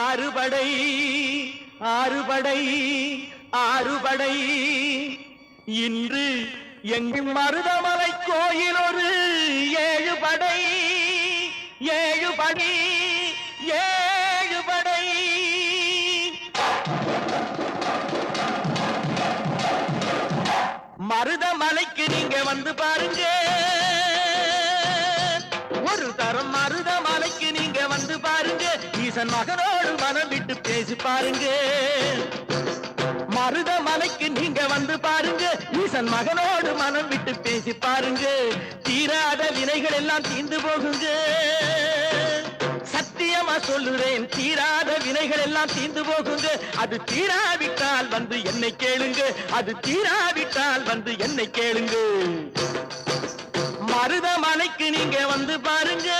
ஆறுபடை ஆறுபடை ஆறுபடை இன்று எங்கும் மருதமலை கோயில் ஒரு 7 படை 7 படை 7 படை மருதமலைக்கு நீங்க வந்து பாருங்க ஒரு தரம் மருதமலைக்கு நீங்க வந்து பாருங்க ஈசன் மகனோடு மனம் விட்டு பேசி பாருங்க மருதமலைக்கு நீங்க வந்து பாருங்க ஈசன் மகனோடு மனம் விட்டு பேசி பாருங்க தீராத வினைகள் எல்லாம் தீர்ந்து போகுங்க சத்தியமா சொல்லுறேன் தீராத வினைகள் எல்லாம் தீர்ந்து போகுங்க அது தீராவிட்டால் வந்து என்னை கேளுங்க அது தீராவிட்டால் வந்து என்னை கேளுங்க மருதமலைக்கு நீங்க வந்து பாருங்க